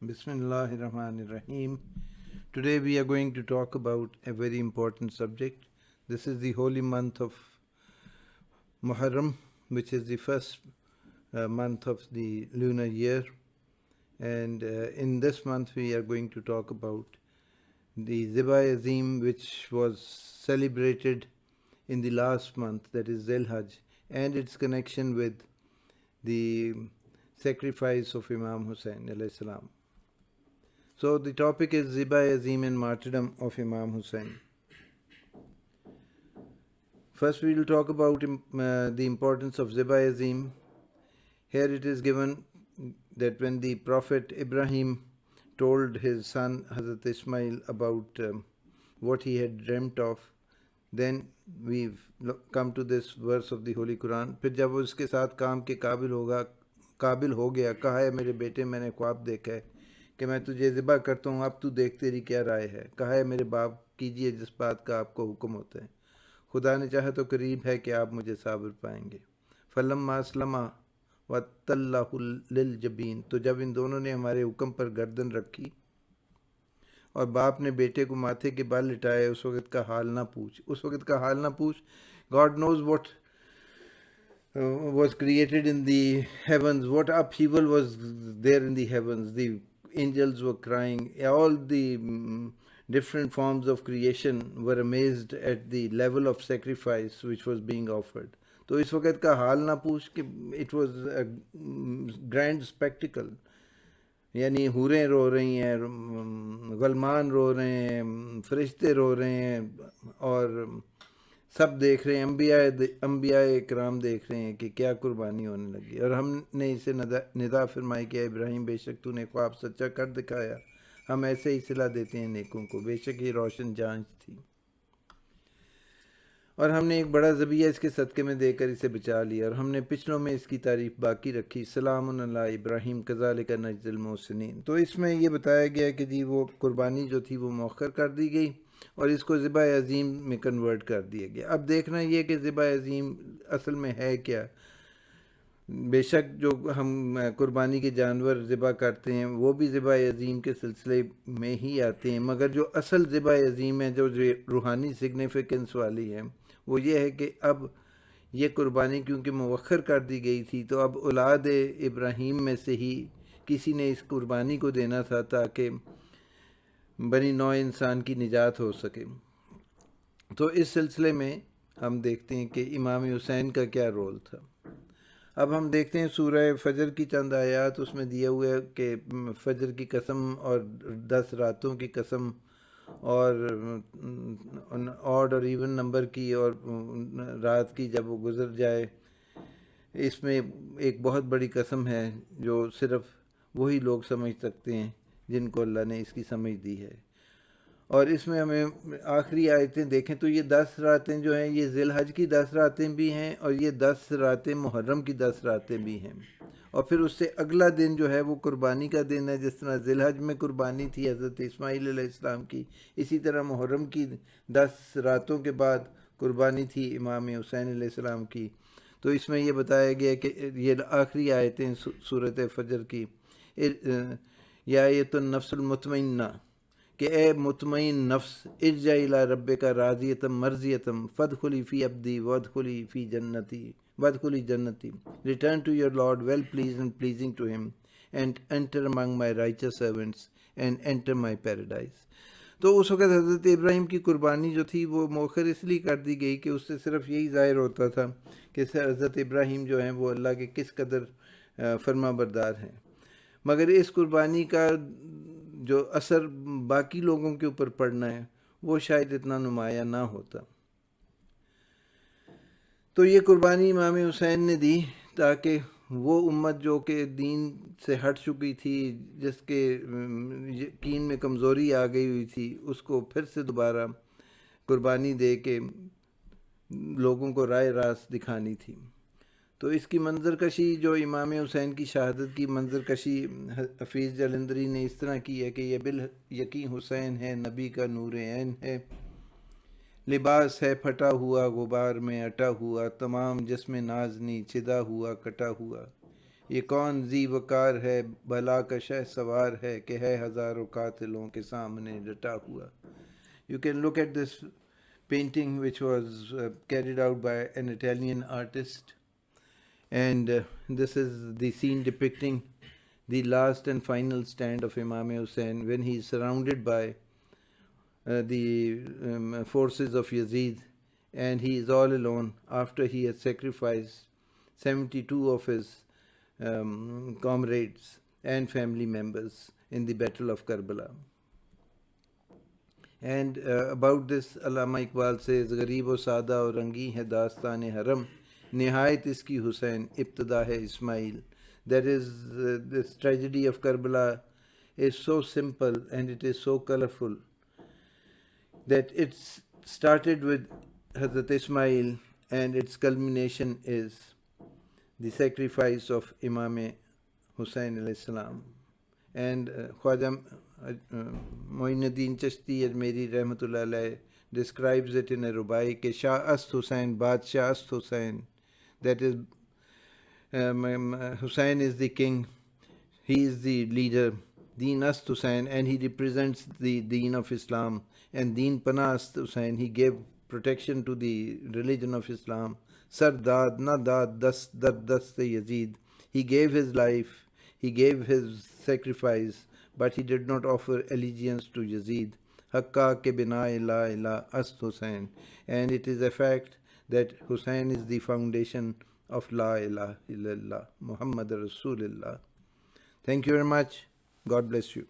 Bismillahirrahmanirrahim. Today we are going to talk about a very important subject. This is the holy month of Muharram, which is the first month of the lunar year. And in this month we are going to talk about the Zibha Azim, which was celebrated in the last month, that is Zilhajj, and its connection with the sacrifice of Imam Hussain alayhi salam. So the topic is Zibha Azim and martyrdom of Imam Hussain. First we will talk about the importance of Zibha Azim. Here it is given that when the Prophet Ibrahim told his son Hazrat Ismail about what he had dreamt of, then we've come to this verse of the Holy Quran. پھر جب وہ اس کے ساتھ کام کے قابل ہو گیا، کہا ہے میرے بیٹے میں نے خواب دیکھا ہے کہ میں تجھے ذبح کرتا ہوں، اب تو دیکھ تیری کیا رائے ہے. کہا ہے میرے باپ کیجئے جس بات کا آپ کو حکم ہوتا ہے، خدا نے چاہا تو قریب ہے کہ آپ مجھے صابر پائیں گے. فلما اسلما وَتَلَّهُ لِلْجَبِينِ، تو جب ان دونوں نے ہمارے حکم پر گردن رکھی اور باپ نے بیٹے کو ماتھے کے بال لٹائے، اس وقت کا حال نہ پوچھ. اس وقت کا حال نہ پوچھ. God knows what was created in the heavens, what upheaval was there in the heavens. The angels were crying, all the different forms of creation were amazed at the level of sacrifice which was being offered. تو اس وقت کا حال نہ پوچھ کہ it was a grand spectacle. یعنی حوریں رو رہی ہیں، غلمان رو رہے ہیں، فرشتے رو رہے ہیں، اور سب دیکھ رہے ہیں، انبیاء اکرام دیکھ رہے ہیں کہ کیا قربانی ہونے لگی. اور ہم نے اسے ندا فرمائی کہ ابراہیم بے شک تو نے خواب سچا کر دکھایا، ہم ایسے ہی صلہ دیتے ہیں نیکوں کو، بے شک یہ روشن جانچ تھی. اور ہم نے ایک بڑا ذبیحہ اس کے صدقے میں دے کر اسے بچا لیا، اور ہم نے پچھلوں میں اس کی تعریف باقی رکھی. سلام علی ابراہیم کذالک نجزی المحسنین. تو اس میں یہ بتایا گیا کہ جی وہ قربانی جو تھی وہ مؤخر کر دی گئی اور اس کو ذبح عظیم میں کنورٹ کر دیا گیا. اب دیکھنا یہ کہ ذبح عظیم اصل میں ہے کیا. بے شک جو ہم قربانی کے جانور ذبح کرتے ہیں وہ بھی ذبح عظیم کے سلسلے میں ہی آتے ہیں، مگر جو اصل ذبح عظیم ہے جو روحانی سگنیفیکنس والی ہے وہ یہ ہے کہ اب یہ قربانی کیونکہ مؤخر کر دی گئی تھی تو اب اولاد ابراہیم میں سے ہی کسی نے اس قربانی کو دینا تھا تاکہ بنی نوع انسان کی نجات ہو سکے. تو اس سلسلے میں ہم دیکھتے ہیں کہ امام حسین کا کیا رول تھا. اب ہم دیکھتے ہیں سورہ فجر کی چند آیات، اس میں دیا ہوا ہے کہ فجر کی قسم اور 10 راتوں کی قسم اور آڈ اور ایون نمبر کی اور رات کی جب وہ گزر جائے، اس میں ایک بہت بڑی قسم ہے جو صرف وہی لوگ سمجھ سکتے ہیں جن کو اللہ نے اس کی سمجھ دی ہے. اور اس میں ہمیں آخری آیتیں دیکھیں تو یہ 10 راتیں جو ہیں یہ ذی الحج کی 10 راتیں بھی ہیں اور یہ 10 راتیں محرم کی 10 راتیں بھی ہیں. اور پھر اس سے اگلا دن جو ہے وہ قربانی کا دن ہے. جس طرح ذی الحج میں قربانی تھی حضرت اسماعیل علیہ السلام کی، اسی طرح محرم کی 10 راتوں کے بعد قربانی تھی امام حسین علیہ السلام کی. تو اس میں یہ بتایا گیا کہ یہ آخری آیتیں سورۃ فجر کی، یا ایت النفس المطمئنہ، کہ اے مطمئن نفس، ارجعی الی ربک راضیۃ مرضیۃ فادخلی فی عبدی وادخلی فی جنتی وادخلی جنتی. Return to your Lord well pleased and pleasing to him and enter among my righteous servants and enter my paradise. تو اس وقت حضرت ابراہیم کی قربانی جو تھی وہ مؤخر اس لیے کر دی گئی کہ اس سے صرف یہی ظاہر ہوتا تھا کہ حضرت ابراہیم جو ہیں وہ اللہ کے کس قدر فرما بردار ہیں. مگر اس قربانی کا جو اثر باقی لوگوں کے اوپر پڑنا ہے وہ شاید اتنا نمایاں نہ ہوتا. تو یہ قربانی امام حسین نے دی تاکہ وہ امت جو کہ دین سے ہٹ چکی تھی، جس کے یقین میں کمزوری آ گئی ہوئی تھی، اس کو پھر سے دوبارہ قربانی دے کے لوگوں کو راہ راست دکھانی تھی. تو اس کی منظر کشی جو امام حسین کی شہادت کی منظر کشی حفیظ جلندری نے اس طرح کی ہے کہ یہ بالیقین حسین ہے، نبی کا نور عین ہے، لباس ہے پھٹا ہوا غبار میں اٹا ہوا، تمام جسم نازنی چدا ہوا کٹا ہوا. یہ کون ذی وقار ہے بلا کا شہ سوار ہے کہ ہے ہزاروں قاتلوں کے سامنے ڈٹا ہوا. You can look at this painting which was carried out by an Italian artist, and this is the scene depicting the last and final stand of Imam Hussain when he is surrounded by the forces of Yazid, and he is all alone after he has sacrificed 72 of his comrades and family members in the Battle of Karbala. And about this, Allama Iqbal says, غریب و سادہ اور رنگی ہے داستان حرم نہایت اس کی حسین ابتدا ہے اسماعیل. That is, this tragedy of Karbala is so simple and it is so colorful that it's started with Hazrat Ismail and its culmination is the sacrifice of Imam Hussain alayhi salam. And Khwaja Moin Uddin Chashti Ajmeri Rahmatullah alayh describes it in a rubai ke Shah Ast Hussain, Badshah Ast Hussain, that is, Hussain is the king, he is the leader, Deen Ast Hussain, and he represents the Deen of Islam, and Deen Pana Ast Hussain, he gave protection to the religion of Islam. Sar Dad, na Dad, Das Yazid, he gave his life, he gave his sacrifice, but he did not offer allegiance to Yazid. Hakka ke bina la ila ast Hussain. And it is a fact that Hussain is the foundation of La ilaha illallah, Muhammad Rasulullah. Thank you very much. God bless you.